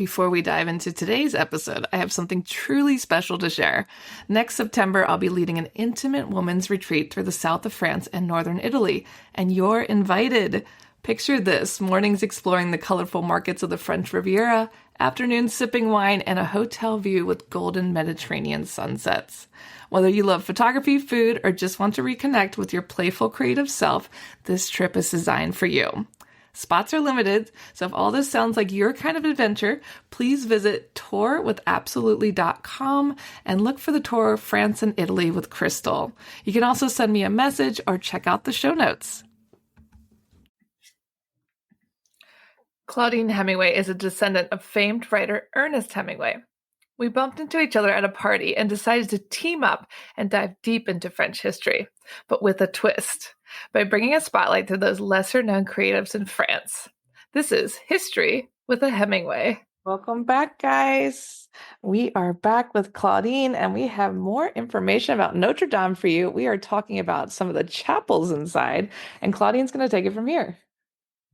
Before we dive into today's episode, I have something truly special to share. Next September, I'll be leading an intimate women's retreat through the south of France and northern Italy, and you're invited. Picture this: mornings exploring the colorful markets of the French Riviera, afternoons sipping wine, and a hotel view with golden Mediterranean sunsets. Whether you love photography, food, or just want to reconnect with your playful creative self, this trip is designed for you. Spots are limited, so if all this sounds like your kind of adventure, please visit tourwithabsolutely.com and look for the tour France and Italy with Crystal. You can also send me a message or check out the show notes. Claudine Hemingway is a descendant of famed writer Ernest Hemingway. We bumped into each other at a party and decided to team up and dive deep into French history, but with a twist, by bringing a spotlight to those lesser-known creatives in France. This is History with a Hemingway. Welcome back, guys. We are back with Claudine, and we have more information about Notre Dame for you. We are talking about some of the chapels inside, and Claudine's going to take it from here.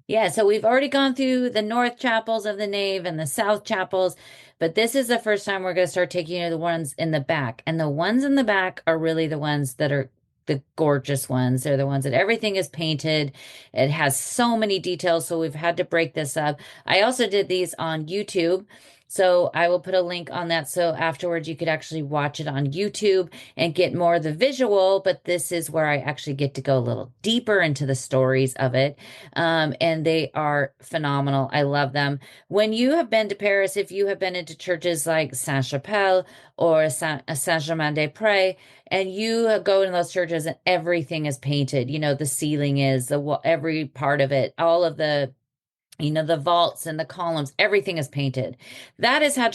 Yeah, so we've already gone through the north chapels of the nave and the south chapels, but this is the first time we're going to start taking you to the ones in the back. And the ones in the back are really the ones that are the gorgeous ones. They're the ones that everything is painted. It has so many details, so we've had to break this up. I also did these on YouTube. So I will put a link on that. So afterwards you could actually watch it on YouTube and get more of the visual, but this is where I actually get to go a little deeper into the stories of it. And they are phenomenal. I love them. When you have been to Paris, if you have been into churches like Saint-Chapelle or Saint-Germain-des-Prés, and you go in those churches and everything is painted, the ceiling is, every part of it, all of the the vaults and the columns, everything is painted. That is how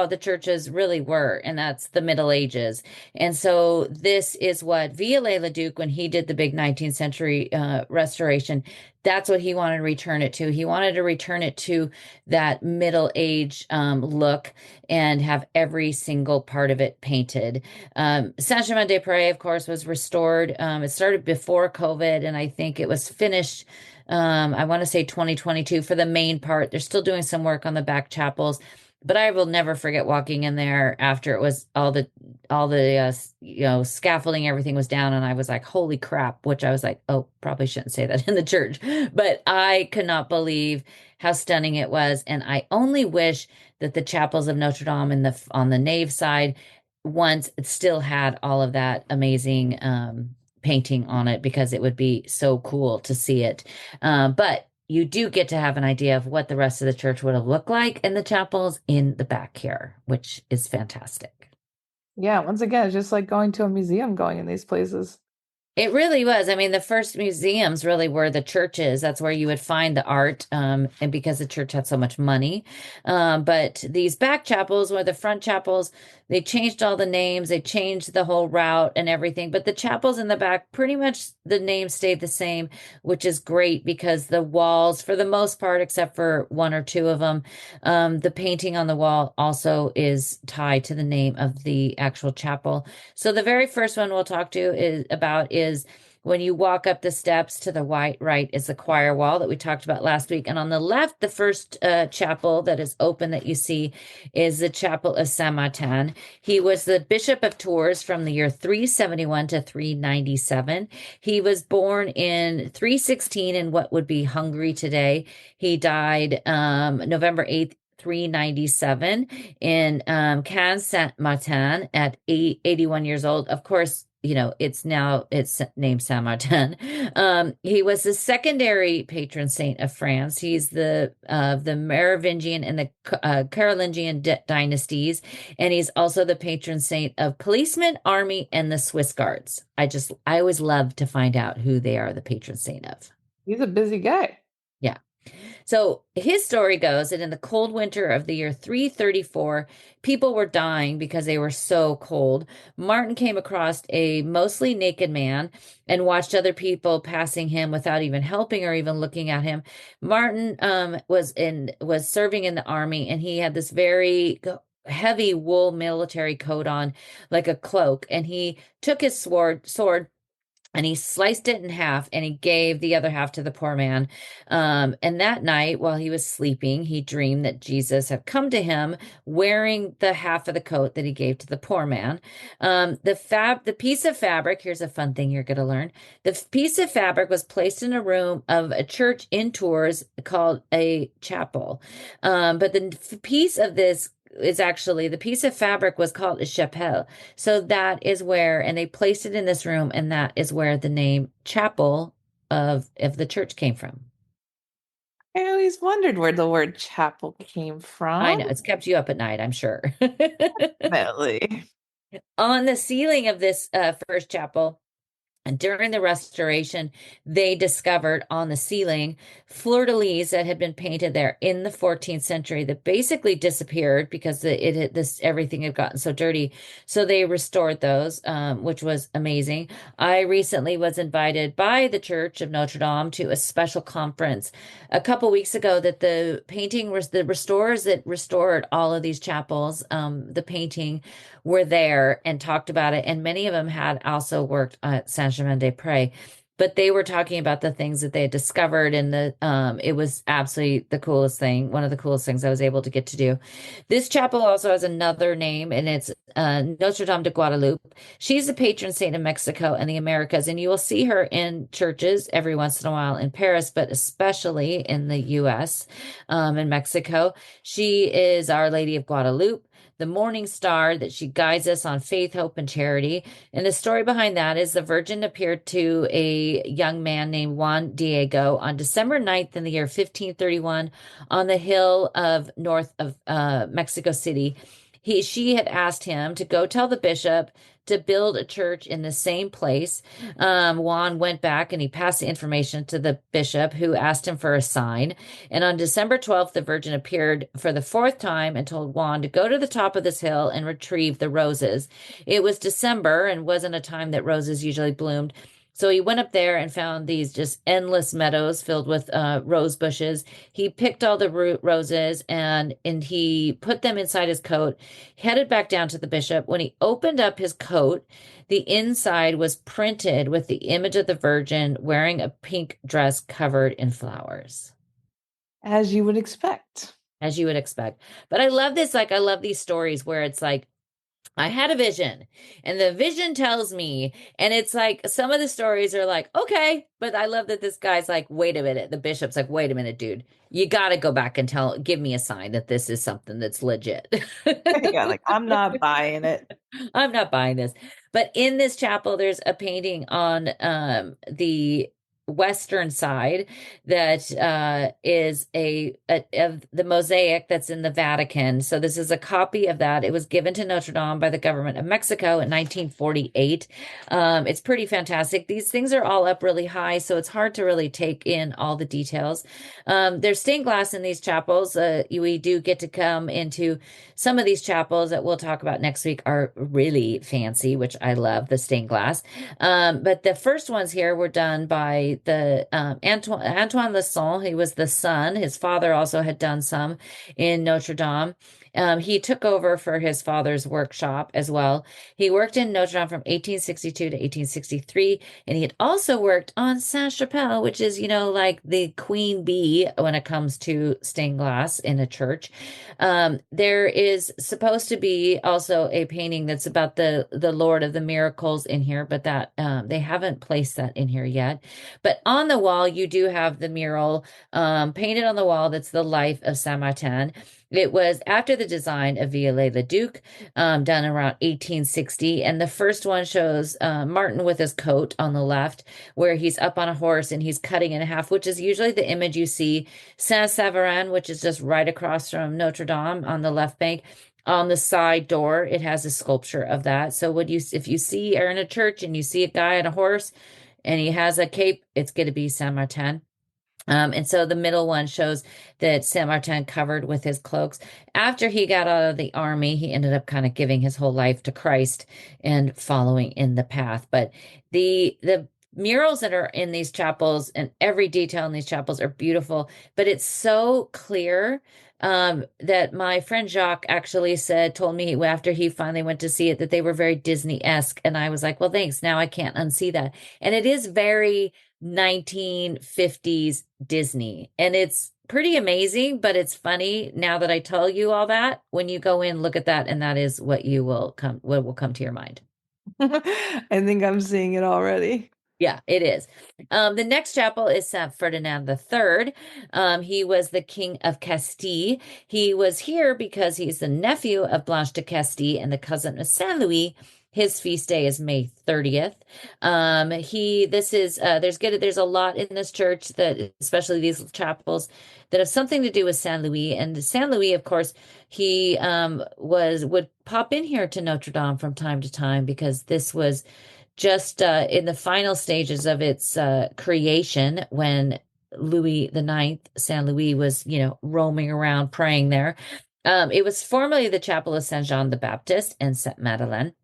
the churches really were, and that's the Middle Ages. And so this is what Viollet-le-Duc, when he did the big 19th century restoration, that's what he wanted to return it to. He wanted to return it to that Middle Age look and have every single part of it painted. Saint-Germain-des-Prés, of course, was restored. It started before COVID, and I think it was finished I want to say 2022 for the main part. They're still doing some work on the back chapels, but I will never forget walking in there after it was all the scaffolding, everything was down, and I was like, holy crap, which I was like, oh, probably shouldn't say that in the church, but I could not believe how stunning it was. And I only wish that the chapels of Notre Dame on the nave side once it still had all of that amazing painting on it, because it would be so cool to see it. But you do get to have an idea of what the rest of the church would have looked like in the chapels in the back here, which is fantastic. Yeah, once again, it's just like going to a museum going in these places. It really was. I mean, the first museums really were the churches. That's where you would find the art, and because the church had so much money. But these back chapels were the front chapels. They changed all the names. They changed the whole route and everything. But the chapels in the back, pretty much the names stayed the same, which is great because the walls, for the most part, except for one or two of them, the painting on the wall also is tied to the name of the actual chapel. So the very first one we'll talk to is when you walk up the steps to the right is the choir wall that we talked about last week. And on the left, the first chapel that is open that you see is the chapel of Saint-Martin. He was the Bishop of Tours from the year 371 to 397. He was born in 316 in what would be Hungary today. He died November 8th, 397 in Cannes Saint-Martin at 81 years old. Of course, it's named Saint Martin. He was the secondary patron saint of France. He's the Merovingian and the Carolingian dynasties, and he's also the patron saint of policemen, army, and the Swiss Guards. I always love to find out who they are the patron saint of. He's a busy guy. Yeah. So his story goes that in the cold winter of the year 334, people were dying because they were so cold. Martin came across a mostly naked man and watched other people passing him without even helping or even looking at him. Martin was serving in the army, and he had this very heavy wool military coat on, like a cloak, and he took his sword and he sliced it in half and he gave the other half to the poor man. And that night, while he was sleeping, he dreamed that Jesus had come to him wearing the half of the coat that he gave to the poor man. The piece of fabric, here's a fun thing you're going to learn. The piece of fabric was placed in a room of a church in Tours called a chapel. But the piece of this is actually the piece of fabric was called a chapelle. So that is where, and they placed it in this room, and that is where the name chapel of the church came from. I always wondered where the word chapel came I from. know it's kept you up at night, I'm sure. Definitely. On the ceiling of this first chapel, and during the restoration, they discovered on the ceiling fleur-de-lis that had been painted there in the 14th century that basically disappeared because everything had gotten so dirty. So they restored those, which was amazing. I recently was invited by the Church of Notre Dame to a special conference a couple weeks ago that the restorers that restored all of these chapels, the painting were there and talked about it. And many of them had also worked at Saint-Germain-des-Prés. But they were talking about the things that they had discovered, and it was absolutely the coolest thing, one of the coolest things I was able to get to do. This chapel also has another name, and it's Notre Dame de Guadeloupe. She's the patron saint of Mexico and the Americas, and you will see her in churches every once in a while in Paris, but especially in the U.S. And Mexico. She is Our Lady of Guadalupe, the morning star that she guides us on faith, hope, and charity. And the story behind that is the Virgin appeared to a young man named Juan Diego on December 9th in the year 1531 on the hill of north of Mexico City. She had asked him to go tell the bishop to build a church in the same place. Juan went back and he passed the information to the bishop, who asked him for a sign. And on December 12th, the Virgin appeared for the fourth time and told Juan to go to the top of this hill and retrieve the roses. It was December and wasn't a time that roses usually bloomed. So he went up there and found these just endless meadows filled with rose bushes. He picked all the roses and he put them inside his coat, headed back down to the bishop. When he opened up his coat, the inside was printed with the image of the Virgin wearing a pink dress covered in flowers. As you would expect. As you would expect. But I love this. Like, I love these stories where it's like, I had a vision and the vision tells me, and it's like some of the stories are like, okay, but I love that this guy's like, wait a minute. The bishop's like, wait a minute, dude, you got to go back and give me a sign that this is something that's legit. Yeah, like I'm not buying it. I'm not buying this. But in this chapel, there's a painting on the western side that is of the mosaic that's in the Vatican. So this is a copy of that. It was given to Notre Dame by the government of Mexico in 1948. It's pretty fantastic. These things are all up really high, so it's hard to really take in all the details. There's stained glass in these chapels. We do get to come into some of these chapels that we'll talk about next week are really fancy, which I love, the stained glass. But the first ones here were done by the Antoine Lesson. He was the son. His father also had done some in Notre Dame. He took over for his father's workshop as well. He worked in Notre Dame from 1862 to 1863, and he had also worked on Sainte-Chapelle, which is, like the queen bee when it comes to stained glass in a church. There is supposed to be also a painting that's about the Lord of the Miracles in here, but that they haven't placed that in here yet. But on the wall, you do have the mural painted on the wall that's the life of Saint Martin. It was after the design of Viollet-le-Duc, done around 1860. And the first one shows Martin with his coat on the left, where he's up on a horse and he's cutting in half, which is usually the image you see. Saint-Severin, which is just right across from Notre Dame on the left bank. On the side door, it has a sculpture of that. So if you see or in a church and you see a guy on a horse and he has a cape, it's going to be Saint Martin. And so the middle one shows that Saint Martin covered with his cloaks. After he got out of the army, he ended up kind of giving his whole life to Christ and following in the path. But the murals that are in these chapels and every detail in these chapels are beautiful, but it's so clear that my friend Jacques actually told me after he finally went to see it that they were very Disney-esque. And I was like, well, thanks. Now I can't unsee that. And it is very 1950s Disney. And it's pretty amazing, but it's funny now that I tell you all that. When you go in, look at that, and that is what will come to your mind. I think I'm seeing it already. Yeah, it is. The next chapel is Saint Ferdinand III. He was the King of Castile. He was here because he's the nephew of Blanche de Castile and the cousin of Saint Louis. His feast day is May 30th. There's a lot in this church that, especially these chapels, that have something to do with Saint Louis. And Saint Louis, of course, he would pop in here to Notre Dame from time to time because this was just in the final stages of its creation when Louis the Ninth, Saint Louis, was, roaming around praying there. It was formerly the chapel of Saint Jean the Baptist and Saint Madeleine.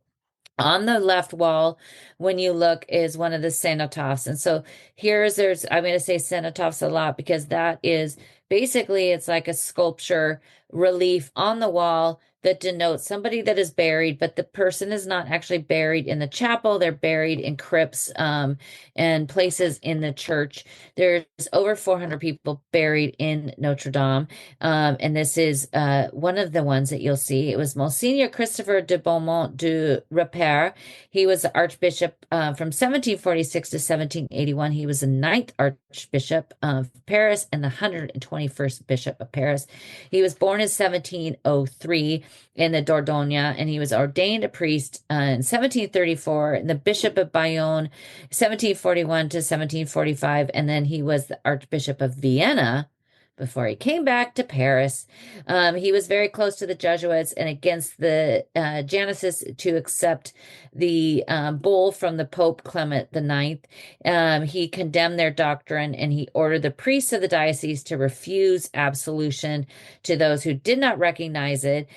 On the left wall, when you look, is one of the cenotaphs. And so I'm going to say cenotaphs a lot because that is basically, it's like a sculpture relief on the wall that denotes somebody that is buried, but the person is not actually buried in the chapel. They're buried in crypts, and places in the church. There's over 400 people buried in Notre Dame. And this is one of the ones that you'll see. It was Monseigneur Christopher de Beaumont du Repaire. He was the Archbishop from 1746 to 1781. He was the ninth Archbishop of Paris and the 121st Bishop of Paris. He was born in 1703 in the Dordogne, and he was ordained a priest in 1734, and the Bishop of Bayonne, 1741 to 1745, and then he was the Archbishop of Vienna before he came back to Paris. He was very close to the Jesuits and against the Jansenists to accept the bull from the Pope Clement IX. He condemned their doctrine and he ordered the priests of the diocese to refuse absolution to those who did not recognize it.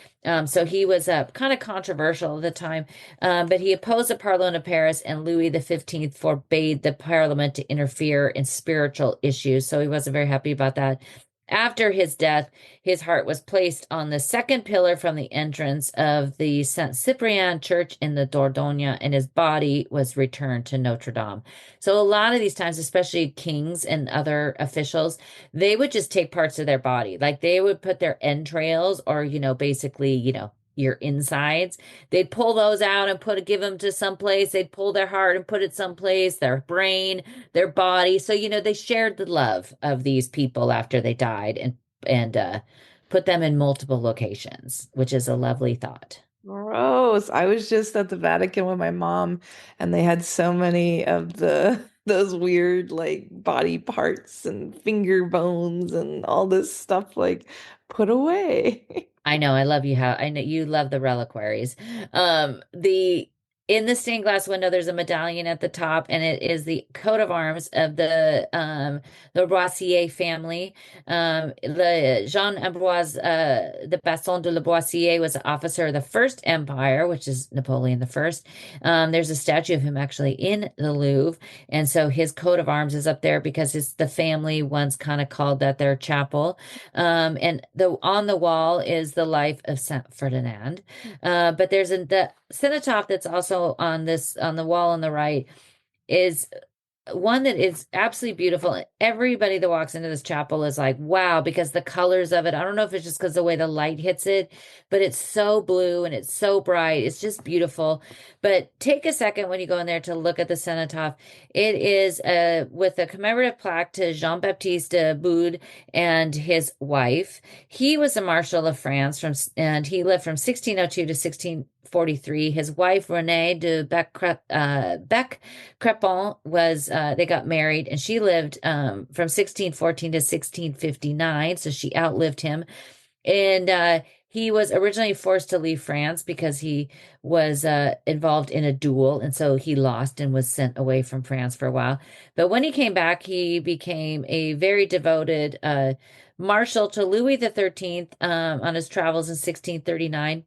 So he was kind of controversial at the time, but he opposed the Parliament of Paris, and Louis XV forbade the Parliament to interfere in spiritual issues. So he wasn't very happy about that. After his death, his heart was placed on the second pillar from the entrance of the Saint Cyprien Church in the Dordogne, and his body was returned to Notre Dame. So a lot of these times, especially kings and other officials, they would just take parts of their body. Like they would put their entrails or, basically, your insides. They'd pull those out and give them to someplace. They'd pull their heart and put it someplace, their brain, their body. So, they shared the love of these people after they died and put them in multiple locations, which is a lovely thought. Gross. I was just at the Vatican with my mom, and they had so many of those weird like body parts and finger bones and all this stuff like put away. I know, I know you love the reliquaries. The In the stained glass window, there's a medallion at the top, and it is the coat of arms of the Boissier family. The Jean Ambroise de Basson de la Boissier was the officer of the First Empire, which is Napoleon the First. There's a statue of him actually in the Louvre, and so his coat of arms is up there because the family once kind of called that their chapel. And on the wall is the life of Saint Ferdinand. But the cenotaph that's also on the wall on the right is one that is absolutely beautiful. Everybody that walks into this chapel is like, wow, because the colors of it, I don't know if it's just because the way the light hits it, but it's so blue and it's so bright. It's just beautiful. But take a second when you go in there to look at the cenotaph. It is with a commemorative plaque to Jean-Baptiste de Bude and his wife. He was a Marshal of France and he lived from 1602 to 1643. His wife, Renée de Bec-Crepon, they got married, and she lived from 1614 to 1659, so she outlived him. And he was originally forced to leave France because he was involved in a duel, and so he lost and was sent away from France for a while. But when he came back, he became a very devoted marshal to Louis XIII on his travels in 1639.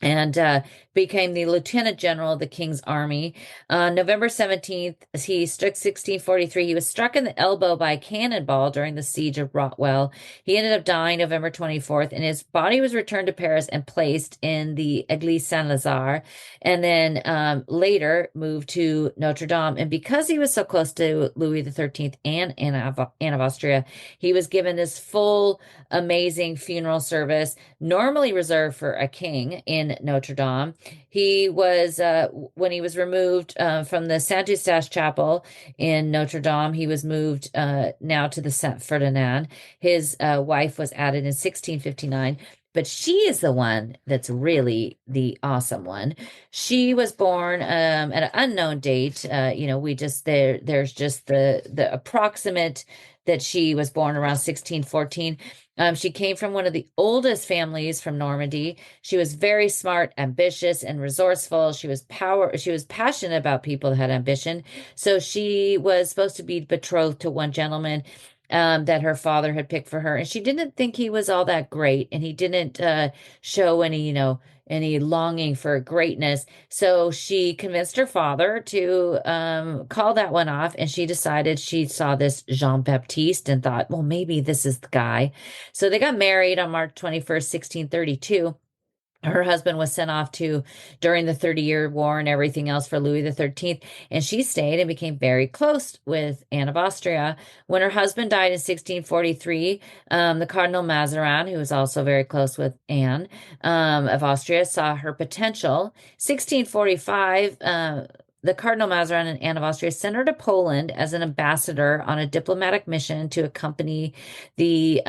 and became the lieutenant general of the king's army. November 17th, he struck 1643. He was struck in the elbow by a cannonball during the siege of Rottwell. He ended up dying November 24th, and his body was returned to Paris and placed in the Église Saint-Lazare, and then later moved to Notre Dame. And because he was so close to Louis the 13th and Anne of Austria, he was given this full, amazing funeral service normally reserved for a king in Notre Dame. He was, when he was removed from the Saint Eustache Chapel in Notre Dame, he was moved now to the Saint Ferdinand. His wife was added in 1659. But she is the one that's really the awesome one. She was born at an unknown date. We just there's just the approximate that she was born around 1614. She came from one of the oldest families from Normandy. She was very smart, ambitious, and resourceful. She was passionate about people that had ambition. So she was supposed to be betrothed to one gentleman that her father had picked for her, and she didn't think he was all that great, and he didn't show any longing for greatness. So she convinced her father to call that one off, and she decided she saw this Jean Baptiste and thought, well, maybe this is the guy. So they got married on March 21st, 1632. Her husband was sent off to during the 30-Year War and everything else for Louis the 13th, and she stayed and became very close with Anne of Austria. When her husband died in 1643, the Cardinal Mazarin, who was also very close with Anne of Austria, saw her potential. 1645, the Cardinal Mazarin and Anne of Austria sent her to Poland as an ambassador on a diplomatic mission to accompany the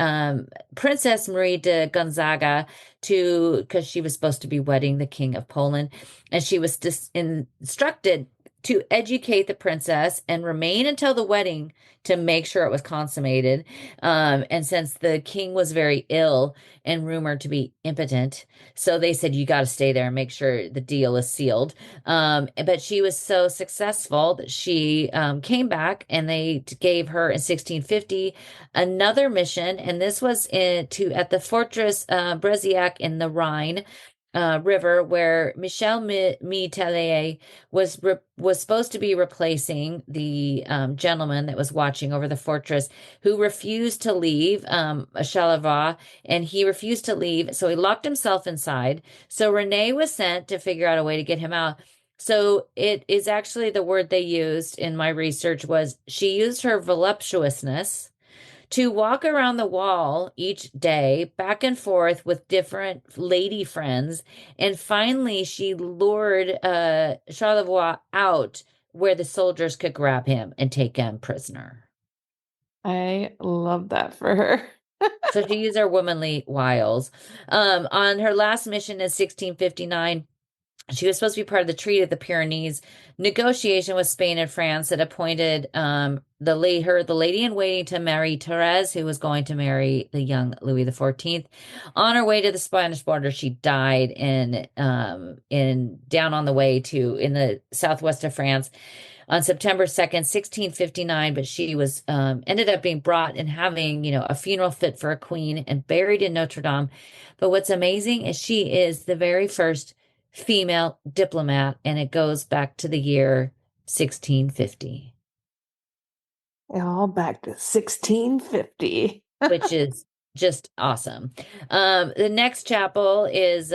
Princess Marie de Gonzaga because she was supposed to be wedding the King of Poland. And she was instructed to educate the princess and remain until the wedding to make sure it was consummated. And since the king was very ill and rumored to be impotent, so they said, you got to stay there and make sure the deal is sealed. But she was so successful that she came back, and they gave her in 1650 another mission. And this was at the fortress Breziac in the Rhine river, where Michel Mitellier was supposed to be replacing the gentleman that was watching over the fortress, who refused to leave, a Chalevoix, and he refused to leave, so he locked himself inside. So Renee was sent to figure out a way to get him out. So it is actually the word they used in my research was she used her voluptuousness to walk around the wall each day, back and forth with different lady friends. And finally, she lured Charlevoix out where the soldiers could grab him and take him prisoner. I love that for her. So she used her womanly wiles. On her last mission in 1659, she was supposed to be part of the Treaty of the Pyrenees negotiation with Spain and France that appointed the lady in waiting to Marie Therese, who was going to marry the young Louis the 14th. On her way to the Spanish border, she died in down on the way to in the southwest of France on September 2nd, 1659. But she was ended up being brought and having a funeral fit for a queen and buried in Notre Dame. But what's amazing is she is the very first female diplomat, and it goes back to the year 1650. All back to 1650. Which is just awesome. The next chapel is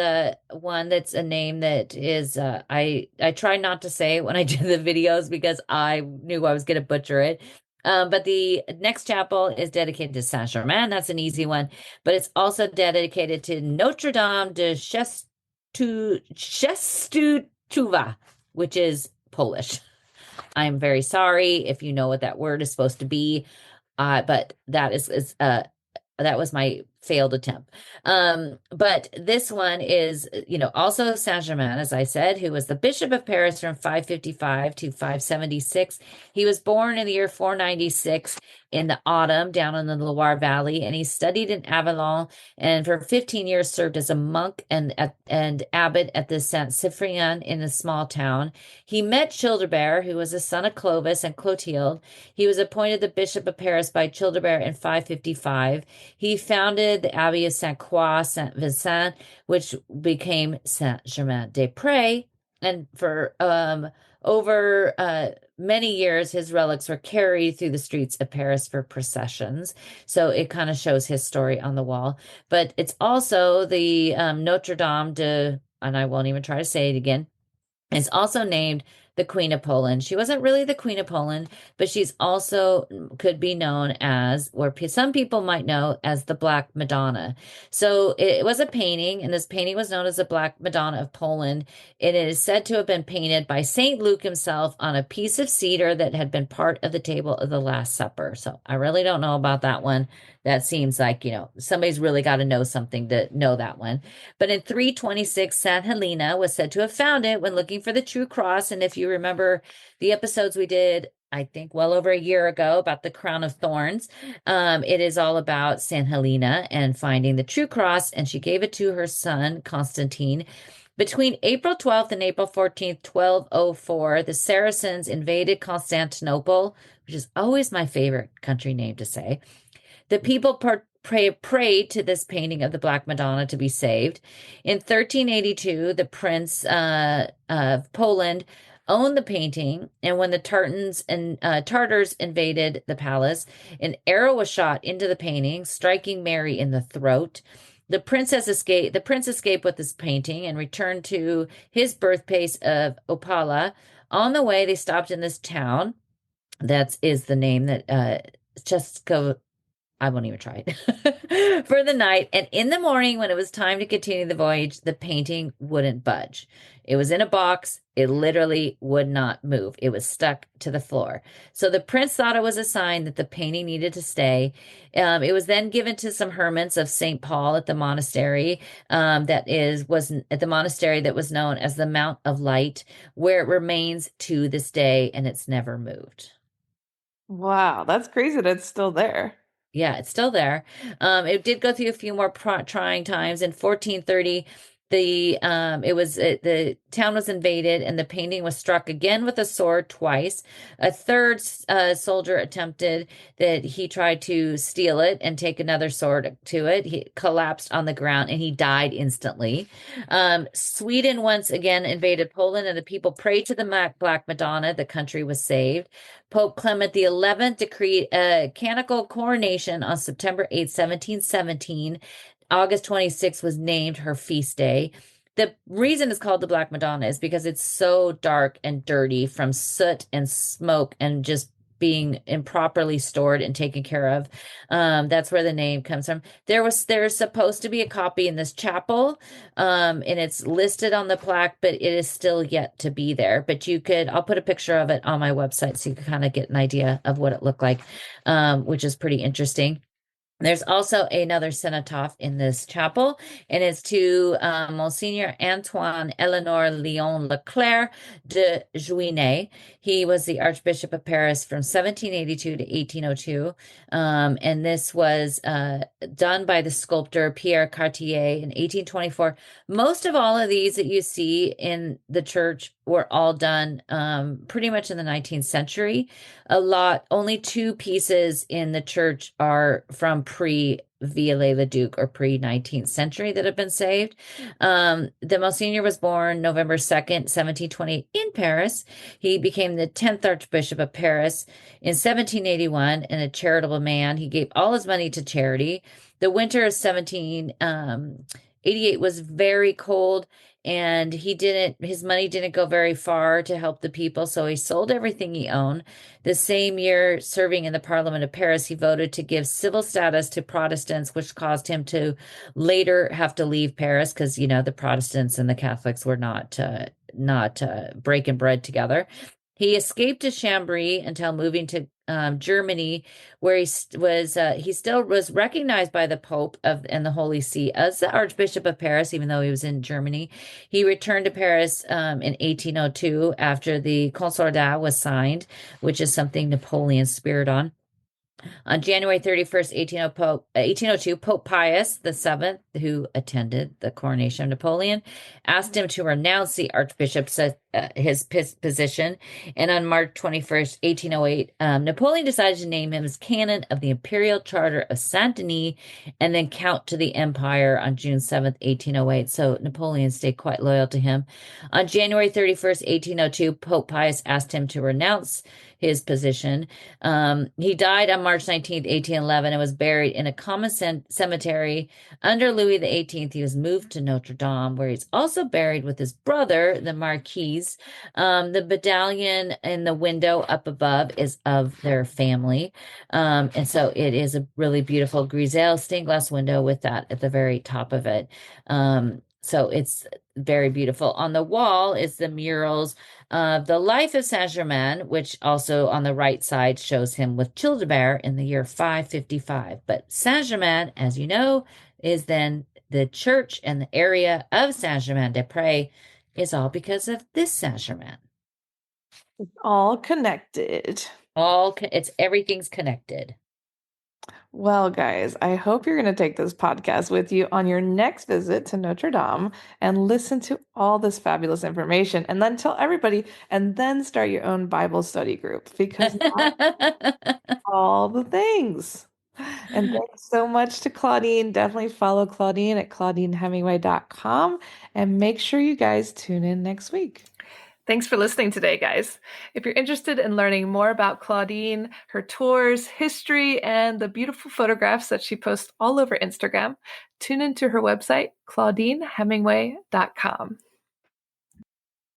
one that's a name that is I try not to say when I do the videos because I knew I was going to butcher it. But the next chapel is dedicated to Saint-Germain. That's an easy one, but it's also dedicated to Notre Dame de Czestochowa, which is Polish. I'm very sorry if you know what that word is supposed to be, but that that was my failed attempt. But this one is, also Saint-Germain, as I said, who was the Bishop of Paris from 555 to 576. He was born in the year 496. in the autumn down in the Loire Valley, and he studied in Avignon, and for 15 years served as a monk and abbot at the Saint Cyprien in a small town. He met Childebert, who was a son of Clovis and Clotilde. He was appointed the Bishop of Paris by Childebert in 555. He founded the Abbey of Saint Croix Saint Vincent, which became Saint Germain des Prés, and for over many years, his relics were carried through the streets of Paris for processions. So it kind of shows his story on the wall. But it's also the Notre Dame de, and I won't even try to say it again. It's also named the Queen of Poland. She wasn't really the Queen of Poland, but she's also could be known as, or some people might know as the Black Madonna. So it was a painting, and this painting was known as the Black Madonna of Poland. It is said to have been painted by Saint Luke himself on a piece of cedar that had been part of the table of the Last Supper. So I really don't know about that one. That seems like, somebody's really got to know something to know that one. But in 326, St. Helena was said to have found it when looking for the true cross. And if you remember the episodes we did, I think well over a year ago about the crown of thorns, it is all about St. Helena and finding the true cross. And she gave it to her son, Constantine. Between April 12th and April 14th, 1204, the Saracens invaded Constantinople, which is always my favorite country name to say. The people prayed to this painting of the Black Madonna to be saved. In 1382, the Prince of Poland owned the painting, and when the Tartars invaded the palace, an arrow was shot into the painting, striking Mary in the throat. The prince escaped with this painting and returned to his birthplace of Opala. On the way, they stopped in this town. That is the name that just go. I won't even try it for the night. And in the morning, when it was time to continue the voyage, the painting wouldn't budge. It was in a box. It literally would not move. It was stuck to the floor. So the prince thought it was a sign that the painting needed to stay. It was then given to some hermits of St. Paul at the monastery was at the monastery that was known as the Mount of Light, where it remains to this day, and it's never moved. Wow, that's crazy that it's still there. Yeah, it's still there. It did go through a few more trying times. In 1430, the town was invaded and the painting was struck again with a sword twice. A third soldier attempted that he tried to steal it and take another sword to it. He collapsed on the ground and he died instantly. Sweden once again invaded Poland and the people prayed to the Black Madonna. The country was saved. Pope Clement XI decreed a canonical coronation on September 8, 1717. August 26th was named her feast day. The reason it's called the Black Madonna is because it's so dark and dirty from soot and smoke and just being improperly stored and taken care of. That's where the name comes from. There's supposed to be a copy in this chapel, and it's listed on the plaque, but it is still yet to be there. But I'll put a picture of it on my website so you can kind of get an idea of what it looked like, which is pretty interesting. There's also another cenotaph in this chapel, and it's to Monseigneur Antoine Eleanor Leon Leclerc de Juinet. He was the Archbishop of Paris from 1782 to 1802, and this was done by the sculptor Pierre Cartier in 1824. Most of all of these that you see in the church were all done pretty much in the 19th century. Only two pieces in the church are from pre-Viollet-le-Duc or pre-19th century that have been saved. The Monsignor was born November 2nd, 1728 in Paris. He became the 10th Archbishop of Paris in 1781 and a charitable man. He gave all his money to charity. The winter of 1788 was very cold, and his money didn't go very far to help the people, so he sold everything he owned. The same year, serving in the Parliament of Paris, he voted to give civil status to Protestants, which caused him to later have to leave Paris because, the Protestants and the Catholics were not breaking bread together. He escaped to Chambéry until moving to Germany, where he still was recognized by the Pope and the Holy See as the Archbishop of Paris, even though he was in Germany. He returned to Paris in 1802 after the Concordat was signed, which is something Napoleon speared on. On January 31st, 1802, Pope Pius VII, who attended the coronation of Napoleon, asked him to renounce the archbishop's his position. And on March 21st, 1808, Napoleon decided to name him as canon of the Imperial Charter of Saint Denis and then count to the empire on June 7th, 1808. So Napoleon stayed quite loyal to him. On January 31st, 1802, Pope Pius asked him to renounce his position. He died on March 19th, 1811, and was buried in a common cemetery under Louis XVIII. He was moved to Notre Dame, where he's also buried with his brother, the Marquis. The medallion in the window up above is of their family. And so it is a really beautiful Griselle stained glass window with that at the very top of it. So it's very beautiful. On the wall is the murals of the life of Saint-Germain, which also on the right side shows him with Childebert in the year 555. But Saint-Germain, as you know, is then the church and the area of Saint-Germain-des-Prés is all because of this Saint-Germain. All connected. It's everything's connected. Well, guys, I hope you're going to take this podcast with you on your next visit to Notre Dame and listen to all this fabulous information and then tell everybody and then start your own Bible study group because that's all the things. And thanks so much to Claudine. Definitely follow Claudine at claudinehemingway.com and make sure you guys tune in next week. Thanks for listening today, guys. If you're interested in learning more about Claudine, her tours, history, and the beautiful photographs that she posts all over Instagram, tune into her website, claudinehemingway.com.